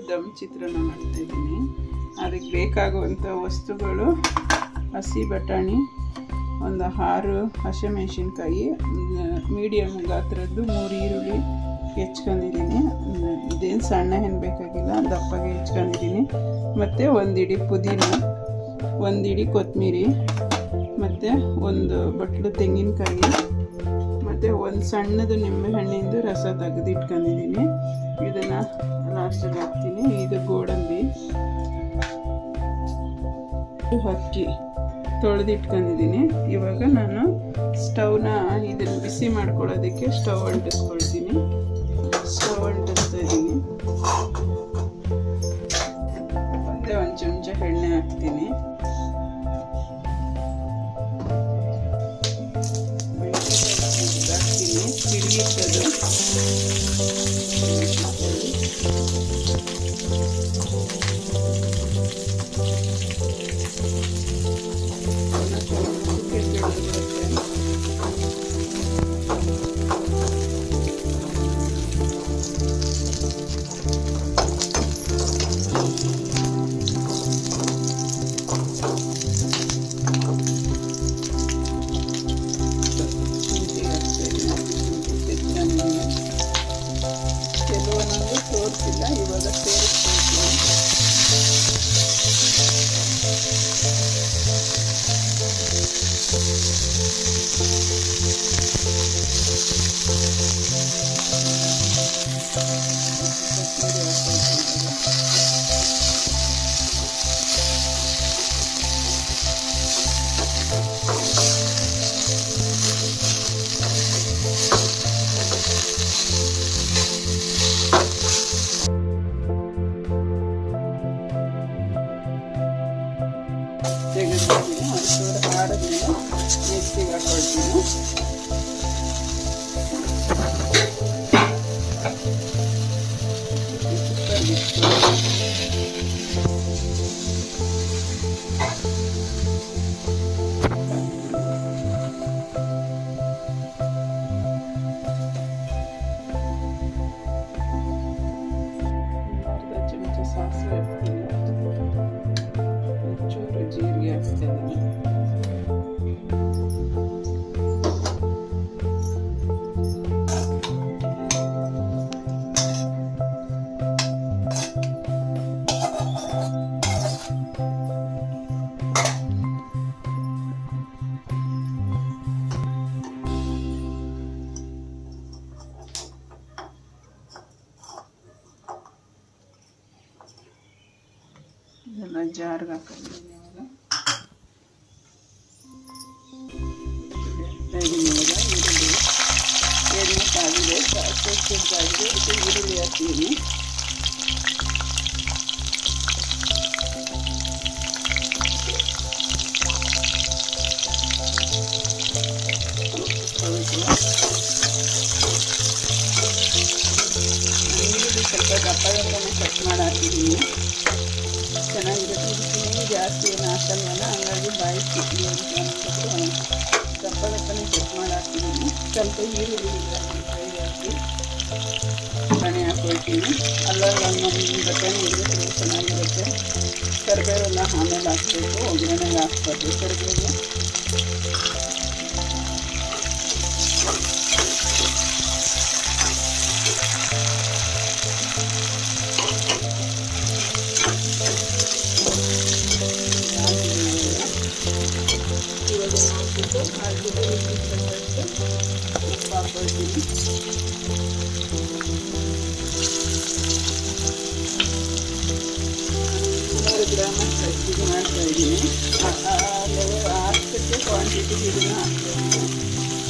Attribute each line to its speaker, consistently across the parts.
Speaker 1: ದಮ್ ಚಿತ್ರಾನ್ನ ಮಾಡ್ತಾಯಿದ್ದೀನಿ. ಅದಕ್ಕೆ ಬೇಕಾಗುವಂಥ ವಸ್ತುಗಳು: ಹಸಿ ಬಟಾಣಿ, ಒಂದು 6 ಹಸಿಮೆಣಸಿನ್ಕಾಯಿ, ಮೀಡಿಯಮ್ ಗಾತ್ರದ್ದು 3 ಈರುಳ್ಳಿ ಹೆಚ್ಕೊಂಡಿದ್ದೀನಿ. ಇದೇನು ಸಣ್ಣ ಏನು ಬೇಕಾಗಿಲ್ಲ, ದಪ್ಪಗೆ ಹೆಚ್ಕೊಂಡಿದ್ದೀನಿ. ಮತ್ತು 1 ಹಿಡಿ ಪುದೀನ, 1 ಹಿಡಿ ಕೊತ್ತಂಬರಿ, ಮತ್ತು 1 ಬಟ್ಲು ತೆಂಗಿನಕಾಯಿ, ಮತ್ತು 1 ಸಣ್ಣದು ನಿಂಬೆಹಣ್ಣಿಂದು ರಸ ತೆಗೆದಿಟ್ಕೊಂಡಿದ್ದೀನಿ. ಇದನ್ನು ಲಾಸ್ಟಿಗೆ ಹಾಕ್ತೀನಿ. ಇದು ಗೋಡಂಬಿ, ಅಕ್ಕಿ ತೊಳೆದಿಟ್ಕೊಂಡಿದ್ದೀನಿ. ಇವಾಗ ನಾನು ಸ್ಟವ್ನ ಇದನ್ನು ಬಿಸಿ ಮಾಡ್ಕೊಳ್ಳೋದಕ್ಕೆ ಸ್ಟವ್ ಅಂಟಿಸ್ಕೊಳ್ತೀನಿ. ಸ್ಟವ್ ಅಂಟಿಸ್ತಾ ಇದ್ದೀನಿ. ಮತ್ತೆ 1 ಚಮಚ ಎಣ್ಣೆ ಹಾಕ್ತೀನಿ. ಹಾಕ್ತೀನಿ ಸಿಡಿಯಿಟ್ಟದು. ಕೆಲವೊಂದು ತೋರಿಸಿಲ್ಲ, ಇವಾಗ ಸೇರಿಸ್ಕೊಳ್ತೀನಿ. ತೆಗೆದಿದ್ದೀನಿ. ಒಂಚೂರು ಆಡೋದ್ರಿಂದ ಮಿಕ್ಸಿಗೆ ಹಾಕ್ಕೊಳ್ತೀನಿ. ಅರ್ಧ ಚಮಚ ಸಾಸಿವೆ ಹಾಕ್ತೀನಿ. ಚೂರು ಜೀರಿಗೆ ಹಾಕ್ತೀನಿ. ಇದೆಲ್ಲ ಜಾರ್ಗೆ ಹಾಕಿದ್ದೀನಿ. ಇವಾಗ ಎಣ್ಣೆ ಕಾಗಿದೆ, ಸಾಸಿವೆ ಕಾಗಿದೆ. ಇದಕ್ಕೆ ಈರುಳ್ಳಿ ಹಾಕ್ತೀನಿ. ಈರುಳ್ಳಿ ಸ್ವಲ್ಪ ದಪ್ಪ ದಪ್ಪನೇ ಕಟ್ ಮಾಡಿ ಹಾಕಿದ್ದೀನಿ. ಚೆನ್ನಾಗಿರುತ್ತೆ. ಇದಕ್ಕೆ ಜಾಸ್ತಿ ಏನು ಹಾಕಲ್ವಲ್ಲ, ಹಂಗಾಗಿ ಬಾಯಿ ಸಿಕ್ಕಿ ಅಂತ ಅಂದ್ಬಿಟ್ಟು ದಪ್ಪ ದಪ್ಪನೇ ಕಟ್ ಮಾಡಿ ಹಾಕ್ತಿದ್ದೀನಿ. ಸ್ವಲ್ಪ ಈರುಳ್ಳಿ ಫ್ರೈ ಹಾಕಿ ಬಟಾಣಿ ಹಾಕ್ಕೊಳ್ತೀನಿ. ಅಲ್ಲೊಂದು ಬಟಾಣಿ ಇದ್ರೆ ಚೆನ್ನಾಗಿರುತ್ತೆ. ಕರಿಬೇವೆಲ್ಲ ಆಮೇಲೆ ಹಾಕಬೇಕು, ಒಗ್ಗರಣೆಗೆ ಹಾಕ್ಬಾರ್ದು ಕರಿಬೇವು. ಉಪ್ಪು ಹಾಕ್ಕೊಳ್ತೀನಿ. 100 ಗ್ರಾಮ್ ಇದು ಮಾಡ್ತಾಯಿದ್ದೀನಿ. ಅಷ್ಟಕ್ಕೆ ಕ್ವಾಂಟಿಟಿ ಇದನ್ನು ಹಾಕ್ಬೇಕು.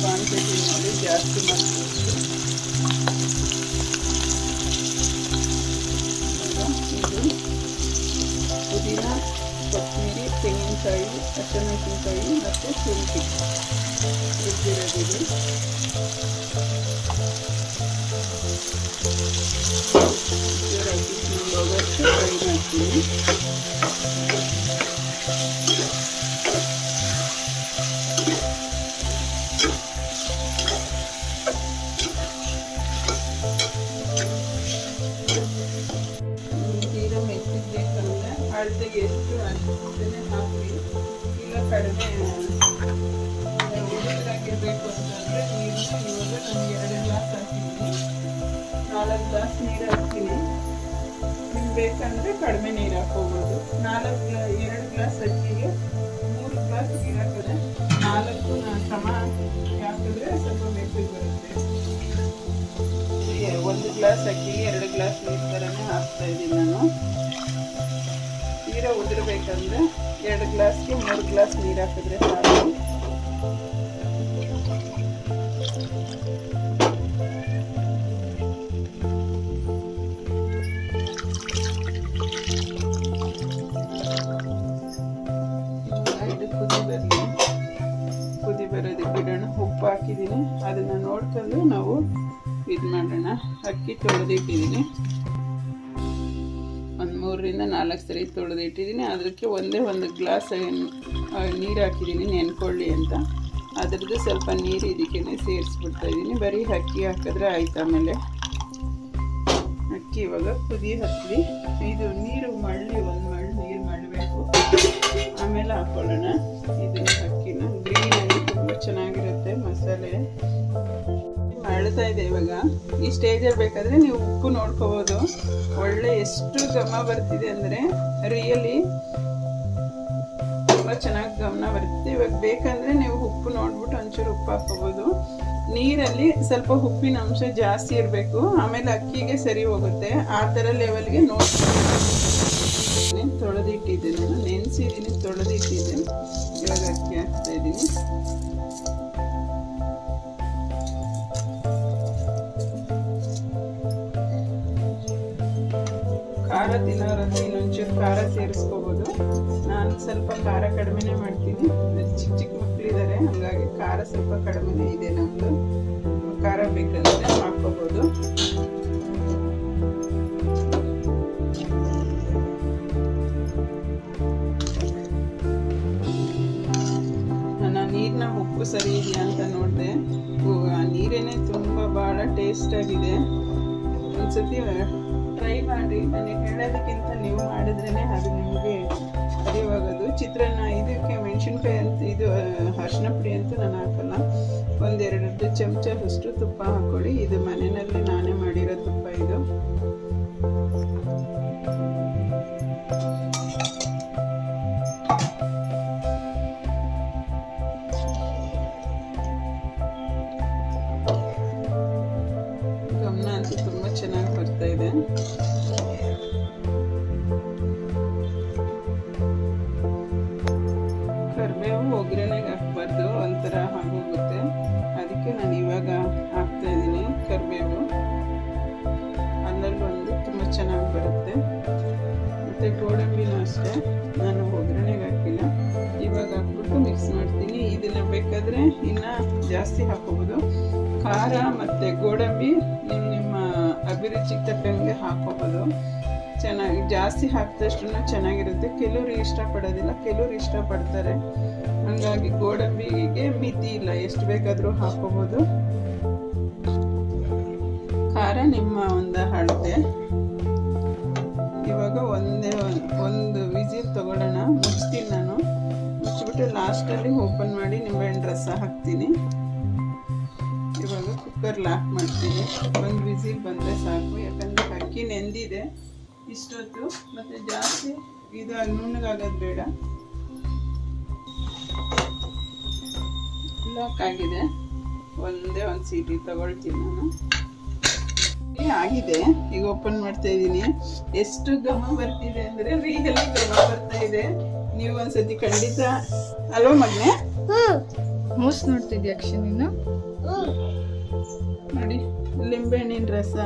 Speaker 1: ಕ್ವಾಂಟಿಟಿ ನೋಡಿ ಜಾಸ್ತಿ ಮಾಡ್ಬೇಕು. ಇದು ಪುದೀನ, ಕೊತ್ತಂಬರಿ, ತೆಂಗಿನಕಾಯಿ, ಹಸಿಮೆಣಸಿನ್ಕಾಯಿ ಮತ್ತು ಶುಂಠಿ ರುಬ್ಬಿರೋದಿದೆ. ಹೋಗೋಷ್ಟು ಫ್ರೈ ಮಾಡ್ತೀನಿ. ನಾನು 2 ಗ್ಲಾಸ್ ಹಾಕಿದ್ದೀನಿ. 4 ಗ್ಲಾಸ್ ನೀರು ಹಾಕ್ತೀನಿ. ನಿಮ್ಗೆ ಬೇಕಂದರೆ ಕಡಿಮೆ ನೀರು ಹಾಕೋಬೋದು. 2 ಗ್ಲಾಸ್ ಅಕ್ಕಿಗೆ 3 ಗ್ಲಾಸ್ ನೀರು ಹಾಕಿದ್ರೆ 4 ಸಮ ಹಾಕಿದ್ರೆ ಸ್ವಲ್ಪ ಮೆತ್ತಗೆ ಬರುತ್ತೆ. 1 ಗ್ಲಾಸ್ ಅಕ್ಕಿಗೆ 2 ಗ್ಲಾಸ್ ನೀರು ಥರನೇ ಹಾಕ್ತಾ ಇದ್ದೀನಿ ನಾನು. ತೀರಾ ಉದುರಬೇಕಂದ್ರೆ 2 ಗ್ಲಾಸ್ಗೆ 3 ಗ್ಲಾಸ್ ನೀರು ಹಾಕಿದ್ರೆ ಸಾಕು. ಕುದಿ ಬರೋದಕ್ಕೆ ಬಿಡೋಣ. ಉಪ್ಪು ಹಾಕಿದ್ದೀನಿ, ಅದನ್ನು ನೋಡ್ಕೊಂಡು ನಾವು ಇದು ಮಾಡೋಣ. ಅಕ್ಕಿ ತೊಳೆದಿಟ್ಟಿದ್ದೀನಿ, ಒಂದು 3ರಿಂದ 4 ಸರಿ ತೊಳೆದಿಟ್ಟಿದ್ದೀನಿ. ಅದಕ್ಕೆ ಒಂದು ಗ್ಲಾಸ್ ನೀರು ಹಾಕಿದ್ದೀನಿ ನೆನ್ಕೊಳ್ಳಿ ಅಂತ. ಅದರದ್ದು ಸ್ವಲ್ಪ ನೀರು ಇದಕ್ಕೆ ಸೇರಿಸ್ಬಿಡ್ತಾ ಇದ್ದೀನಿ. ಬರೀ ಅಕ್ಕಿ ಹಾಕಿದ್ರೆ ಆಯ್ತು. ಆಮೇಲೆ ಅಕ್ಕಿ ಇವಾಗ ಕುದಿ ಹತ್ತಿ ಇದು ನೀರು ಮಳ್ಳಿ ಒಂದು ಮಳ್ಳಿ ನೀರು ಮಾಡಬೇಕು. ಆಮೇಲೆ ಹಾಕೊಳ್ಳೋಣ ಇದನ್ನ ಅಕ್ಕಿನ. ಗ್ರೀನಲ್ಲಿ ತುಂಬ ಚೆನ್ನಾಗಿರುತ್ತೆ ಮಸಾಲೆ. ಮಳ್ತಾ ಇದೆ ಇವಾಗ. ಈ ಸ್ಟೇಜಲ್ಲಿ ಬೇಕಾದರೆ ನೀವು ಉಪ್ಪು ನೋಡ್ಕೋಬೋದು. ಒಳ್ಳೆ ಎಷ್ಟು ಘಮ ಬರ್ತಿದೆ ಅಂದರೆ ರಿಯಲಿ ತುಂಬ ಚೆನ್ನಾಗಿ ಗಮನ ಬರುತ್ತೆ. ಇವಾಗ ಬೇಕಂದರೆ ನೀವು ಉಪ್ಪು ನೋಡ್ಬಿಟ್ಟು ಒಂಚೂರು ಉಪ್ಪು ಹಾಕೋಬೋದು. ನೀರಲ್ಲಿ ಸ್ವಲ್ಪ ಉಪ್ಪಿನ ಅಂಶ ಜಾಸ್ತಿ ಇರಬೇಕು, ಆಮೇಲೆ ಅಕ್ಕಿಗೆ ಸರಿ ಹೋಗುತ್ತೆ. ಆ ಥರ ಲೆವೆಲ್ಗೆ ನೋಡ್ತೀನಿ. ತೊಳೆದಿಟ್ಟಿದ್ದೆ ನಾನು, ನೆನೆಸಿದ್ದೀನಿ, ತೊಳೆದಿಟ್ಟಿದ್ದೆ. ಇವಾಗ ಅಕ್ಕಿ ಹಾಕ್ತಾ ಇದ್ದೀನಿ. ಖಾರ ತಿನ್ನೋರಂದ್ರೆ ಇನ್ನೊಂಚೂರು ಖಾರ ಸೇರಿಸ್ಕೋಬೋದು. ನಾನು ಸ್ವಲ್ಪ ಖಾರ ಕಡಿಮೆನೇ ಮಾಡ್ತೀನಿ. ಚಿಕ್ಕ ಮಕ್ಕಳಿದ್ದಾರೆ, ಹಾಗಾಗಿ ಖಾರ ಸ್ವಲ್ಪ ಕಡಿಮೆನೇ ಇದೆ ನಮ್ಮದು. ಖಾರ ಬೇಕಂದ್ರೆ ಹಾಕ್ಕೋಬೋದು. ನಾನು ನೀರಿನ ಉಪ್ಪು ಸರಿ ಇದೆಯಾ ಅಂತ ನೋಡಿದೆ. ಆ ನೀರೇನೆ ತುಂಬ ಭಾಳ ಟೇಸ್ಟಾಗಿದೆ. ಒಂದ್ಸತಿ ಟ್ರೈ ಮಾಡಿ. ನನಗೆ ಹೇಳೋದಕ್ಕಿಂತ ನೀವು ಮಾಡಿದ್ರೇ ಅದು ನಿಮಗೆ ಅರಿವಾಗೋದು. ಚಿತ್ರಾನ್ನ ಇದಕ್ಕೆ ಮೆಣಸಿನ್ಕಾಯಿ ಅಂತ ಇದು ಅರಿಶಿನ ಪುಡಿ ಅಂತೂ ನಾನು ಹಾಕಲ್ಲ. 1-2 ಚಮಚ ಅಷ್ಟು ತುಪ್ಪ ಹಾಕ್ಕೊಳ್ಳಿ. ಇದು ಮನೆಯಲ್ಲಿ ನಾನೇ ಮಾಡಿರೋ ತುಪ್ಪ ಇದು. ಗಮನ ಅಂತೂ ತುಂಬ ಚೆನ್ನಾಗಿ ಬರ್ತಾ ಇದೆ. ಕರಿಬೇವು ಒಗ್ಗರಣೆಗೆ ಹಾಕಬಾರ್ದು, ಒಂಥರ ಆಗೋಗುತ್ತೆ. ಅದಕ್ಕೆ ನಾನು ಇವಾಗ ಹಾಕ್ತಾ ಇದ್ದೀನಿ ಕರಿಬೇವು. ಅಲ್ಲಲ್ಲಿ ತುಂಬ ಚೆನ್ನಾಗಿ ಬರುತ್ತೆ. ಮತ್ತು ಗೋಡಂಬಿನೂ ಅಷ್ಟೇ, ನಾನು ಒಗ್ಗರಣೆಗೆ ಹಾಕಿಲ್ಲ. ಇವಾಗ ಹಾಕ್ಬಿಟ್ಟು ಮಿಕ್ಸ್ ಮಾಡ್ತೀನಿ. ಇದನ್ನು ಬೇಕಾದರೆ ಇನ್ನೂ ಜಾಸ್ತಿ ಹಾಕೋಬೋದು. ಖಾರ ಮತ್ತು ಗೋಡಂಬಿ ನಿಮ್ಮ ಅಭಿರುಚಿಗೆ ತಕ್ಕಂಗೆ ಹಾಕೋಬೋದು. ಚೆನ್ನಾಗಿ ಜಾಸ್ತಿ ಹಾಕಿದಷ್ಟು ಚೆನ್ನಾಗಿರುತ್ತೆ. ಕೆಲವರು ಇಷ್ಟಪಡೋದಿಲ್ಲ, ಕೆಲವರು ಇಷ್ಟಪಡ್ತಾರೆ. ಹಾಗಾಗಿ ಗೋಡಂಬಿಗೆ ಮಿತಿ ಇಲ್ಲ, ಎಷ್ಟು ಬೇಕಾದರೂ ಹಾಕೋಬೋದು. ಖಾರ ನಿಮ್ಮ ಒಂದು ಅಳತೆ. ಇವಾಗ ಒಂದು ವಿಸಿಲ್ ತಗೊಳ್ಳೋಣ. ಮುಚ್ತೀನಿ ನಾನು. ಮುಚ್ಚಿಬಿಟ್ಟು ಲಾಸ್ಟಲ್ಲಿ ಓಪನ್ ಮಾಡಿ ನಿಂಬೆಹಣ್ಣು ರಸ ಹಾಕ್ತೀನಿ. ಇವಾಗ ಕುಕ್ಕರ್ ಲಾಕ್ ಮಾಡ್ತೀನಿ. ಒಂದು ವಿಸಿಲ್ ಬಂದರೆ ಸಾಕು, ಯಾಕಂದರೆ ಅಕ್ಕಿ ನೆಂದಿದೆ ಇಷ್ಟೊತ್ತು. ಮತ್ತು ಜಾಸ್ತಿ ಇದಾಗಿ ನುಣ್ಣಗಾಗೋದು ಬೇಡ. ಲಾಕ್ ಆಗಿದೆ. ಒಂದು ಸೀಟಿ ತಗೊಳ್ತೀನಿ ನಾನು. ಆಗಿದೆ. ಈಗ ಓಪನ್ ಮಾಡ್ತಾ ಇದ್ದೀನಿ. ಎಷ್ಟು ಘಮ ಬರ್ತಿದೆ ಅಂದರೆ ರಿಯಲಿ ಘಮ ಬರ್ತಾ ಇದೆ. ನೀವು ಒಂದ್ಸತಿ ಖಂಡಿತ ಅಲ್ವಾ ಮಗನೇ?
Speaker 2: ಮೂಸ್ ನೋಡ್ತಿದ್ಯಾ ಅಕ್ಷಿ ನೀನು?
Speaker 1: ನೋಡಿ, ಲಿಂಬೆಹಣ್ಣಿನ ರಸ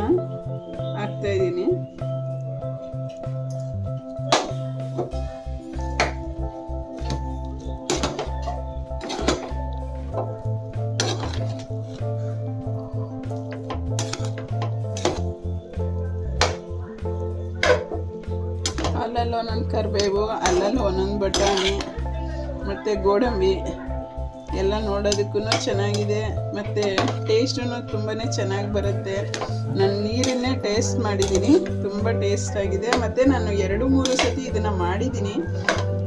Speaker 1: ಹಾಕ್ತಾ ಇದ್ದೀನಿ. ಅಲ್ಲಲ್ಲಿ ಒಂದೊಂದು ಕರಿಬೇವು, ಅಲ್ಲಲ್ಲಿ ಒಂದೊಂದು ಬಟಾಣಿ ಮತ್ತು ಗೋಡಂಬಿ ಎಲ್ಲ ನೋಡೋದಕ್ಕೂ ಚೆನ್ನಾಗಿದೆ. ಮತ್ತು ಟೇಸ್ಟೂ ತುಂಬಾ ಚೆನ್ನಾಗಿ ಬರುತ್ತೆ. ನಾನು ನೀರನ್ನೇ ಟೇಸ್ಟ್ ಮಾಡಿದ್ದೀನಿ, ತುಂಬ ಟೇಸ್ಟಾಗಿದೆ. ಮತ್ತು ನಾನು 2-3 ಸತಿ ಇದನ್ನು ಮಾಡಿದ್ದೀನಿ.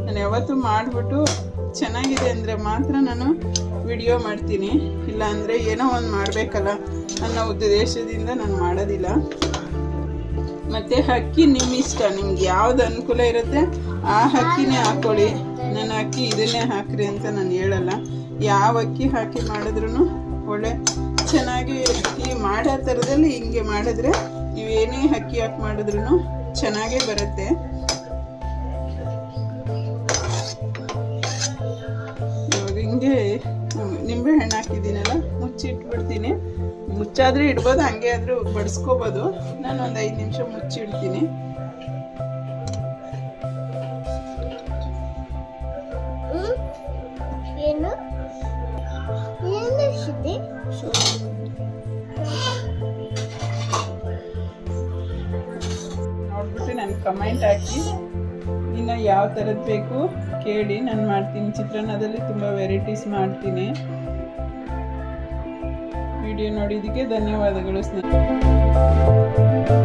Speaker 1: ನಾನು ಯಾವತ್ತೂ ಮಾಡಿಬಿಟ್ಟು ಚೆನ್ನಾಗಿದೆ ಅಂದರೆ ಮಾತ್ರ ನಾನು ವಿಡಿಯೋ ಮಾಡ್ತೀನಿ, ಇಲ್ಲ ಅಂದರೆ ಏನೋ ಒಂದು ಮಾಡಬೇಕಲ್ಲ ಅನ್ನೋ ಉದ್ದೇಶದಿಂದ ನಾನು ಮಾಡೋದಿಲ್ಲ. ಮತ್ತು ಅಕ್ಕಿ ನಿಮ್ಮ ಇಷ್ಟ, ನಿಮ್ಗೆ ಯಾವ್ದು ಅನುಕೂಲ ಇರುತ್ತೆ ಆ ಅಕ್ಕಿನೇ ಹಾಕ್ಕೊಳ್ಳಿ. ನಾನು ಅಕ್ಕಿ ಇದನ್ನೇ ಹಾಕ್ರಿ ಅಂತ ನಾನು ಹೇಳಲ್ಲ. ಯಾವ ಅಕ್ಕಿ ಹಾಕಿ ಮಾಡಿದ್ರೂ ಒಳ್ಳೆ ಚೆನ್ನಾಗಿ ಈ ಮಾಡೋ ಥರದಲ್ಲಿ ಹಿಂಗೆ ಮಾಡಿದ್ರೆ ನೀವೇನೇ ಅಕ್ಕಿ ಹಾಕಿ ಮಾಡಿದ್ರೂ ಚೆನ್ನಾಗೇ ಬರುತ್ತೆ. ಇವಾಗ ಹಿಂಗೆ ನಿಂಬೆ ಹಣ್ಣು ಹಾಕಿದ್ದೀನಲ್ಲ, ಮುಚ್ಚಿಟ್ಬಿಡ್ತೀನಿ. ಮುಚ್ಚಾದರೆ ಇಡ್ಬೋದು, ಹಂಗೆ ಆದರೂ ಬಡಿಸ್ಕೋಬೋದು. ನಾನು ಒಂದು 5 ನಿಮಿಷ ಮುಚ್ಚಿಡ್ತೀನಿ. ನೋಡ್ಬಿಟ್ಟು ನನಗೆ ಕಮೆಂಟ್ ಹಾಕಿ ಇನ್ನು ಯಾವ ಥರದ್ದು ಬೇಕು ಕೇಳಿ, ನಾನು ಮಾಡ್ತೀನಿ. ಚಿತ್ರಾನ್ನದಲ್ಲಿ ತುಂಬ ವೆರೈಟೀಸ್ ಮಾಡ್ತೀನಿ. ವಿಡಿಯೋ ನೋಡಿದ್ದಕ್ಕೆ ಧನ್ಯವಾದಗಳು ಸ್ನೇಹಿತರೆ.